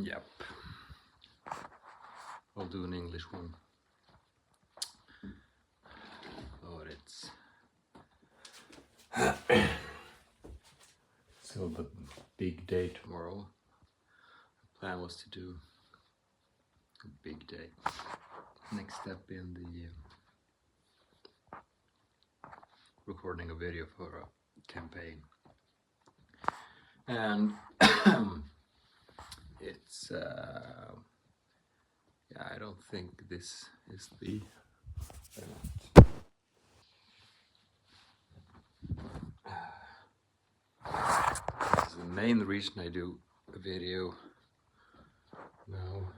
Yep. I'll do an English one. But it's still the big day tomorrow. The plan was to do a big day. Next step in the recording a video for a campaign. And it's yeah, I don't think this is the this is the main reason I do a video now.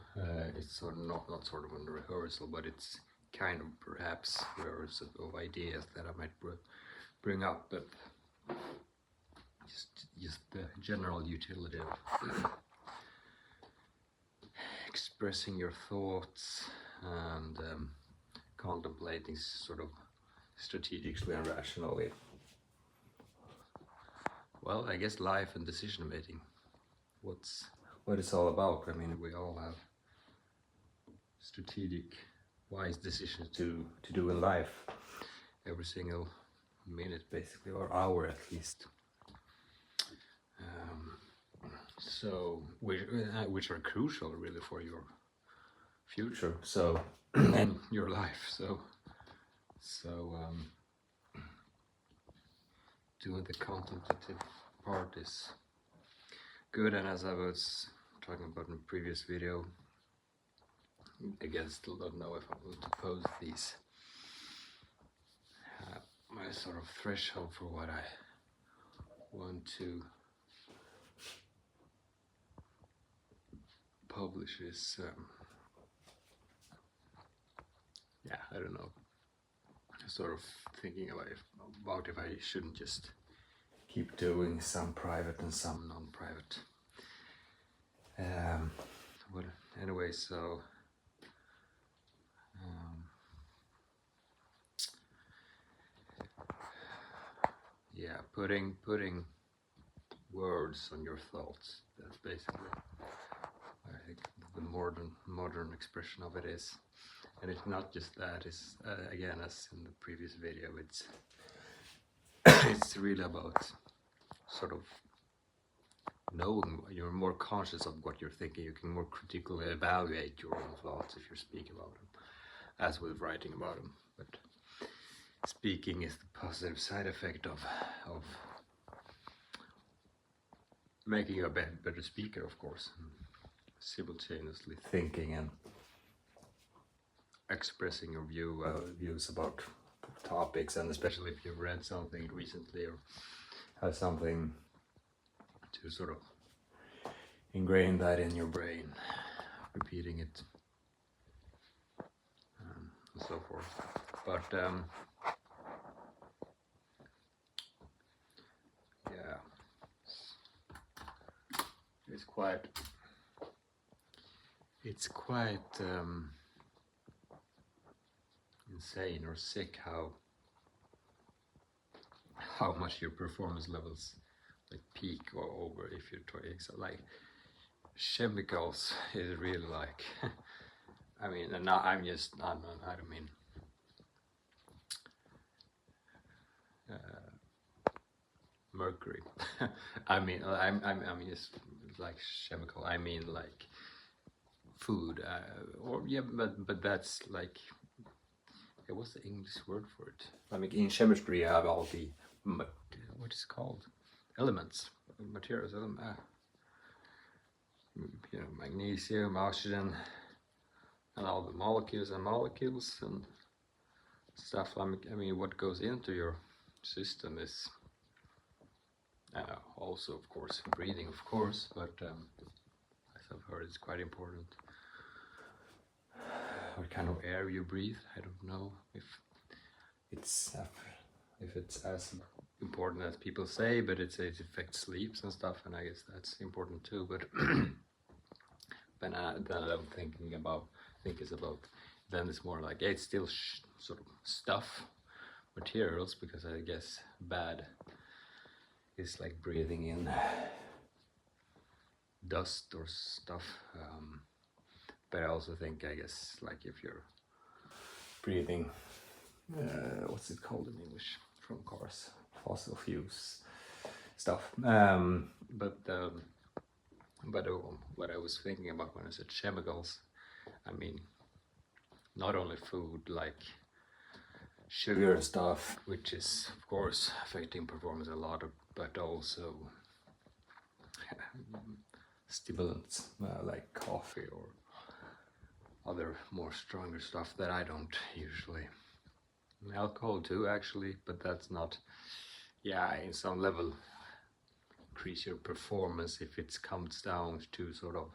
It's sort of not sort of a rehearsal, but it's kind of perhaps rehearsal of ideas that I might bring up, but just the general utility of expressing your thoughts and contemplating sort of strategically and rationally. Well, I guess life and decision making. What it's all about. I mean, we all have strategic, wise decisions to do in life every single minute, basically, or hour at least. So, which are crucial really for your future. So, and your life. So, doing the contemplative part is good. And as I was talking about in the previous video, again, still don't know if I'm going to post these. My sort of threshold for what I want to publish is, yeah, I don't know. Sort of thinking about if I shouldn't just keep doing some private and some non-private. But anyway, so yeah, putting words on your thoughts. That's basically, I think, the modern expression of it is. And it's not just that. It's again, as in the previous video, it's really about sort of knowing. You're more conscious of what you're thinking. You can more critically evaluate your own thoughts if you speak about them, as with writing about them. But speaking is the positive side effect of making you a better speaker, of course, and simultaneously thinking and expressing your views about topics, and especially if you've read something recently or have something to sort of ingrain that in your brain, repeating it, and so forth. But yeah, it's quite insane or sick how much your performance levels like peak or over if you're trying. So like chemicals is really like I mean, and now I don't mean mercury. I mean just like chemical. I mean like food, or yeah, but that's like, what's the English word for it? I mean, in chemistry you have all the what is it called? Elements, materials, you know, magnesium, oxygen, and all the molecules and stuff. I mean, what goes into your system is also, of course, breathing, of course, but as I've heard, it's quite important. What kind of air you breathe, I don't know if it's as important as people say, but it affects sleeps and stuff, and I guess that's important too. But then I'm thinking about, then it's more like it's still sort of stuff, materials, because I guess bad is like breathing in dust or stuff. But I also think, I guess, like if you're breathing, what's it called in English, from cars, fossil fuels stuff. But what I was thinking about when I said chemicals, I mean, not only food like sugar and stuff, which is of course affecting performance a lot, but also stimulants like coffee or other more stronger stuff that I don't usually. Alcohol too, actually, but that's not. Yeah, in some level, increase your performance if it comes down to sort of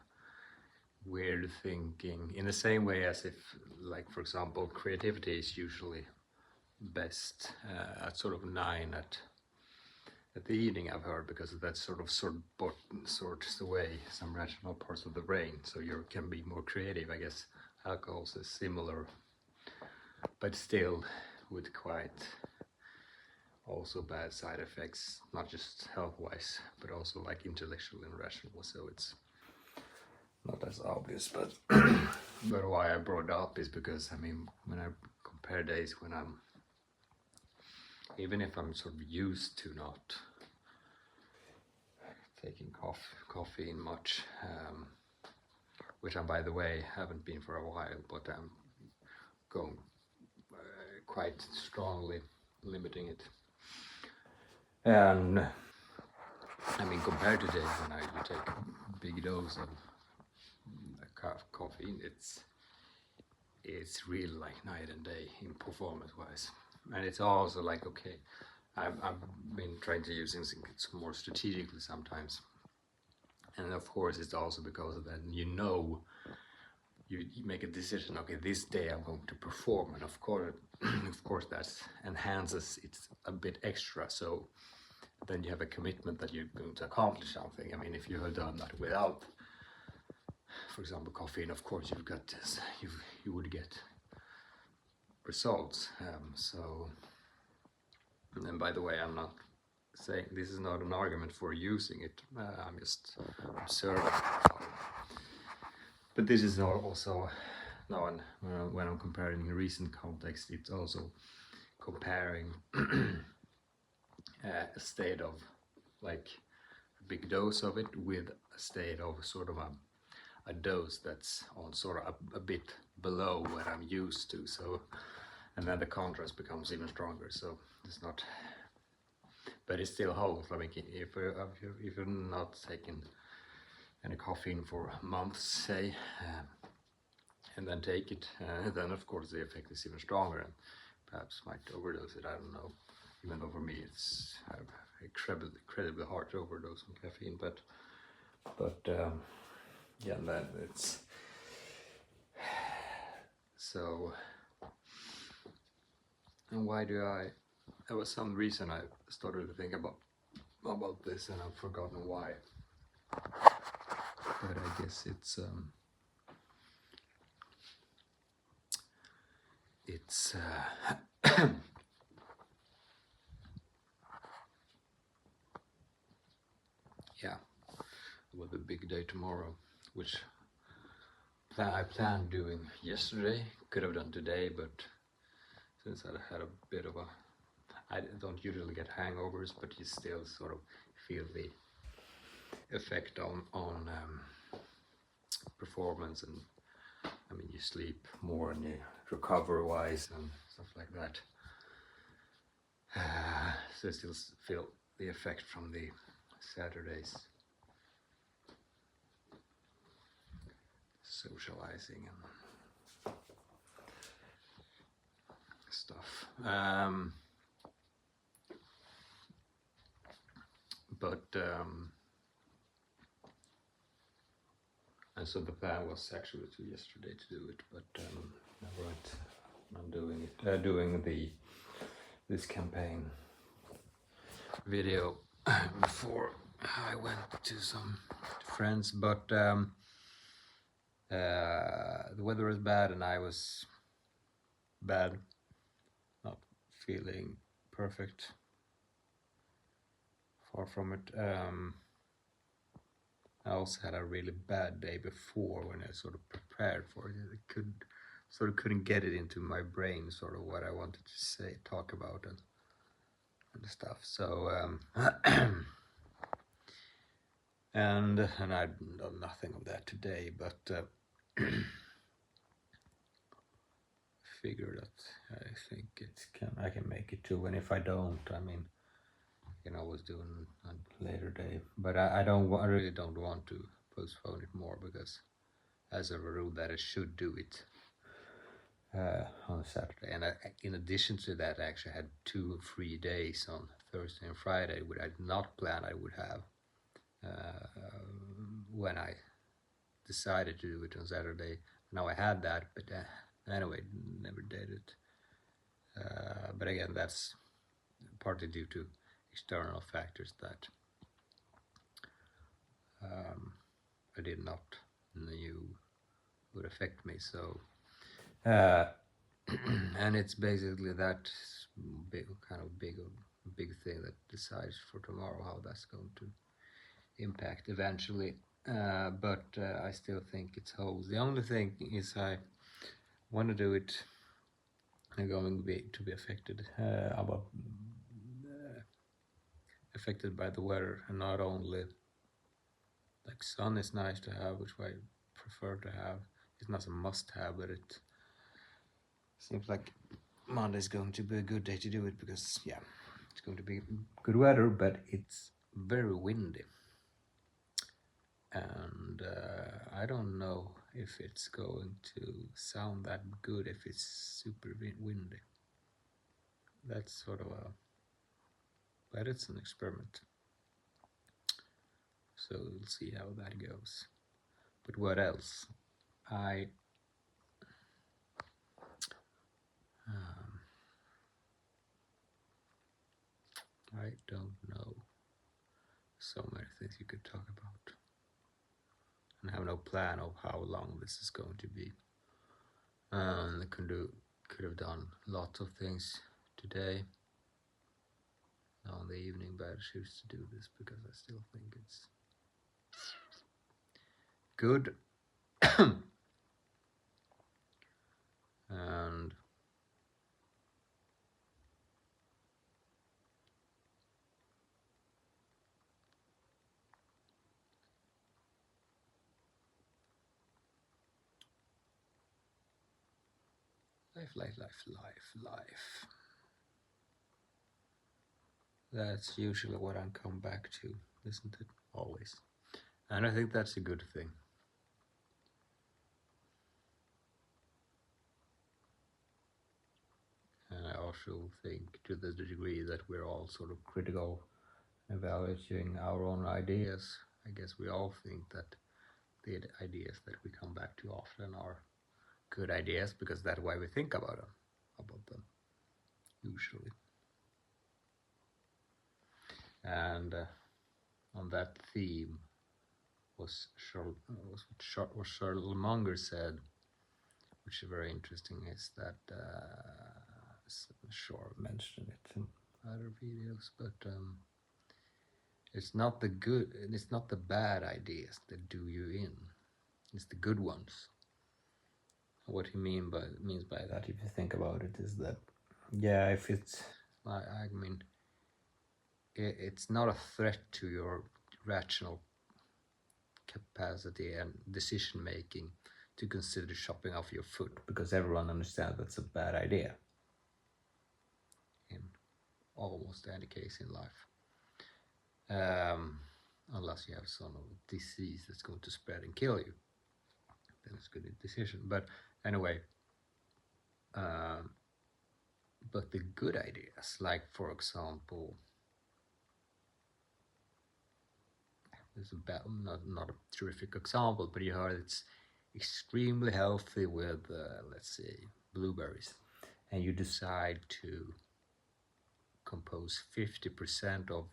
weird thinking. In the same way as if, like for example, creativity is usually best at sort of 9 at the evening, I've heard, because that's sorts away some rational parts of the brain, so you can be more creative. I guess alcohol is similar, but still with quite also bad side effects, not just health-wise, but also like intellectual and rational. So it's not as obvious, but but why I brought it up is because, I mean, when I compare days when I'm, even if I'm sort of used to not taking coffee much, which I, by the way, haven't been for a while, but I'm going quite strongly limiting it. And I mean, compared to days when I take a big dose of caffeine, it's really like night and day in performance-wise. And it's also like, okay, I've been trying to use things more strategically sometimes. And of course, it's also because of that, you make a decision, okay, this day I'm going to perform, and of course that enhances it a bit extra, so then you have a commitment that you're going to accomplish something. I mean, if you had done that without, for example, caffeine, of course you've got this, you would get results. And by the way, I'm not saying this is not an argument for using it, I'm just observing. But this is also now, when I'm comparing in recent context, it's also comparing a state of like a big dose of it with a state of sort of a dose that's on sort of a bit below what I'm used to. So, and then the contrast becomes even stronger. So it's not, but it still holds. I mean, if you're not taking any caffeine for months, say, and then take it, then of course the effect is even stronger, and perhaps might overdose it, I don't know. Even though for me it's incredibly hard to overdose on caffeine, but yeah, then it's so. And why do there was some reason I started to think about this, and I've forgotten why, but I guess it's yeah, well, the big day tomorrow, which I planned doing yesterday, could have done today, but since I had a bit of I don't usually get hangovers, but you still sort of feel the effect on performance, and I mean, you sleep more and you recover wise and stuff like that. So I still feel the effect from the Saturdays socializing and stuff. And so the plan was actually to yesterday to do it, but never went. I'm doing it. Doing this campaign video before I went to some friends, but the weather was bad and I was bad, not feeling perfect. Far from it. I also had a really bad day before when I sort of prepared for it. Couldn't get it into my brain, sort of what I wanted to say, talk about, and stuff. So and I've done nothing of that today, but figure that I think I can make it too. And if I don't, I mean, I can always do it on a later day. But I really don't want to postpone it more, because as a rule that I should do it on Saturday. And in addition to that, I actually had 2 free days on Thursday and Friday, which I did not plan I would have when I decided to do it on Saturday. Now I had that, but anyway, never did it. But again, that's partly due to external factors that I did not knew would affect me. So, and it's basically that big thing that decides for tomorrow how that's going to impact eventually. But I still think it holds. The only thing is I want to do it. I'm going to be affected by the weather, and not only like sun is nice to have, which I prefer to have. It's not a must-have, but it seems like Monday is going to be a good day to do it, because yeah, it's going to be good weather, but it's very windy. And I don't know if it's going to sound that good if it's super windy. That's sort of but it's an experiment. So we'll see how that goes. But what else? I don't know. So many things you could talk about. And I have no plan of how long this is going to be. I could have done lots of things today on the evening, but I choose to do this because I still think it's good. And life. That's usually what I come back to, isn't it? Always. And I think that's a good thing. And I also think, to the degree that we're all sort of critical, evaluating our own ideas, I guess we all think that the ideas that we come back to often are good ideas, because that's why we think about them usually. And on that theme was what Charlotte Munger said, which is very interesting, is that sure mentioned it in other videos, but it's not the bad ideas that do you in. It's the good ones. What he means by that, if you think about it, is that if it's I mean, it's not a threat to your rational capacity and decision making to consider chopping off your foot, because everyone understands that's a bad idea in almost any case in life, unless you have some disease that's going to spread and kill you, then it's a good decision. But anyway, but the good ideas, like for example, there's not a terrific example, but you heard it's extremely healthy with let's say blueberries, and you decide to compose 50% of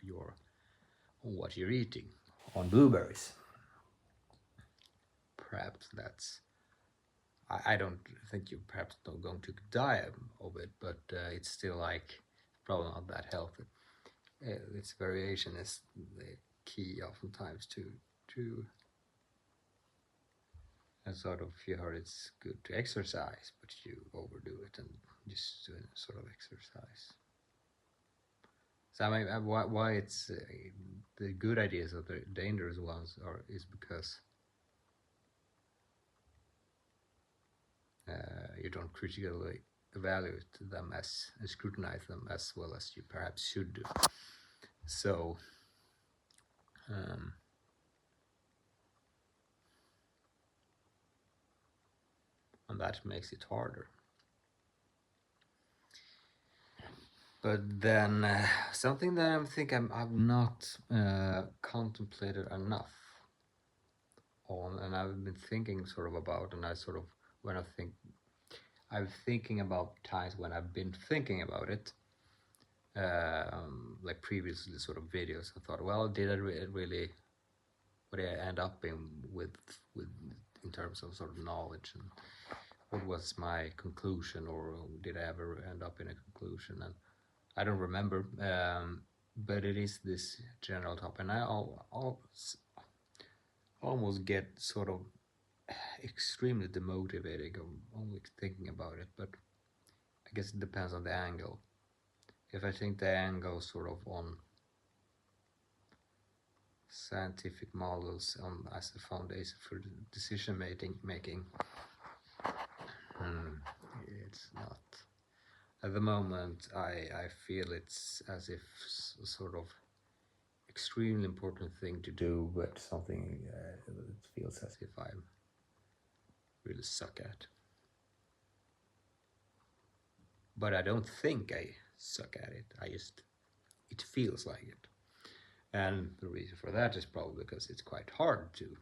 what you're eating on blueberries. Perhaps that's, I don't think you're perhaps not going to die of it, but it's still like probably not that healthy. Its variation is the key oftentimes to And sort of you heard it's good to exercise, but you overdo it and just do a sort of exercise. So I mean, why it's the good ideas of the dangerous ones is because you don't critically evaluate them as scrutinize them as well as you perhaps should do. So and that makes it harder. But then something that I've not contemplated enough on, and I've been thinking sort of about, and I sort of when I think I'm thinking about times when I've been thinking about it, like previously sort of videos. I thought, well, did I really? What did I end up with in terms of sort of knowledge, and what was my conclusion, or did I ever end up in a conclusion? And I don't remember, but it is this general topic, and I almost get sort of extremely demotivated only thinking about it. But I guess it depends on the angle. If I think the angle sort of on scientific models as a foundation for decision making, it's not. At the moment, I feel it's as if sort of extremely important thing to do, but something it feels as if I really suck at. But I don't think I suck at it. It feels like it. And the reason for that is probably because it's quite hard to.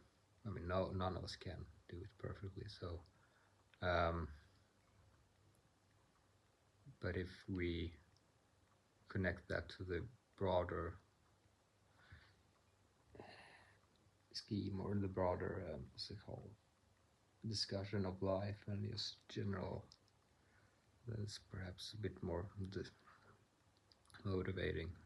I mean, none of us can do it perfectly. So, but if we connect that to the broader scheme or the broader, what's it called, discussion of life and just general, that's perhaps a bit more motivating.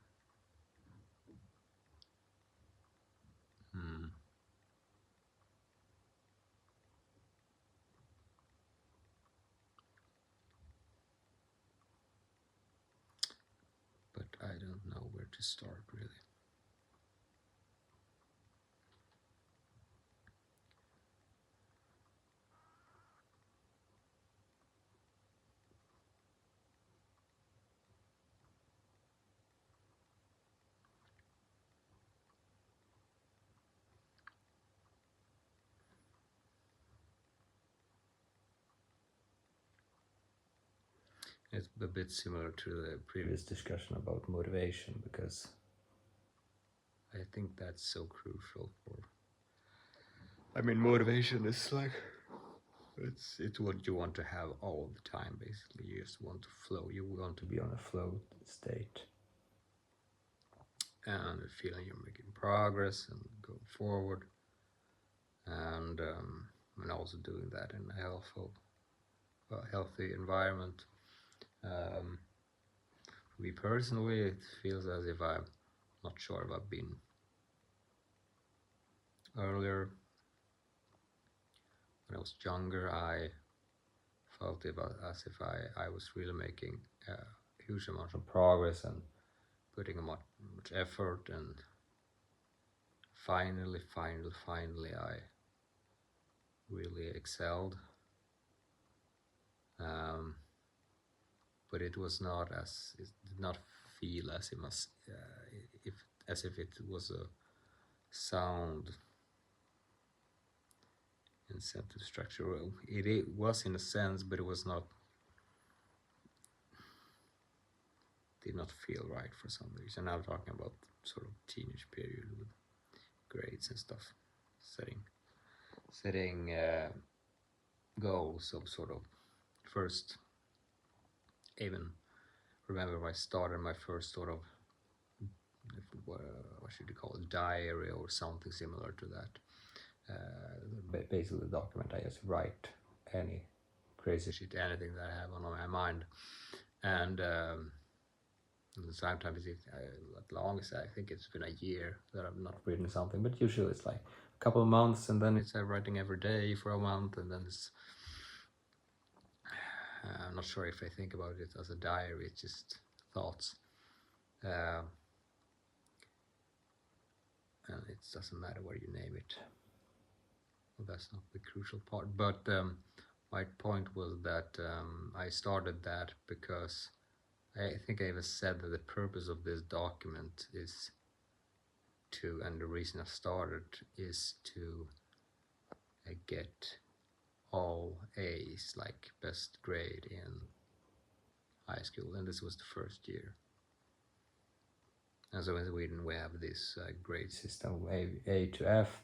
But I don't know where to start really. It's a bit similar to the previous discussion about motivation, because I think that's so crucial for. I mean, motivation is like it's what you want to have all the time. Basically, you just want to flow. You want to be on a flow state, and feeling you're making progress and going forward, and also doing that in a healthy environment. For me personally, it feels as if I'm not sure if I've been earlier. When I was younger, I felt as if I was really making a huge amount of progress and putting a much effort, and finally I really excelled. But it was not it did not feel as if it was a sound incentive structure. It was in a sense, but it was not. Did not feel right for some reason. I'm talking about sort of teenage period with grades and stuff, setting goals of sort of first. Even remember I started my first sort of what should you call it, diary or something similar to that. Basically, the document I just write any crazy shit, anything that I have on my mind, and sometimes at longest I think it's been a year that I've not written something, but usually it's like couple of months, and then it's writing every day for a month, and then it's I'm not sure if I think about it as a diary. It's just thoughts, and it doesn't matter what you name it. Well, that's not the crucial part, but my point was that I started that because I think I even said that the purpose of this document is to, and the reason I started is to get all A's, like best grade in high school, and this was the first year. And so in Sweden we have this grade system, A to F,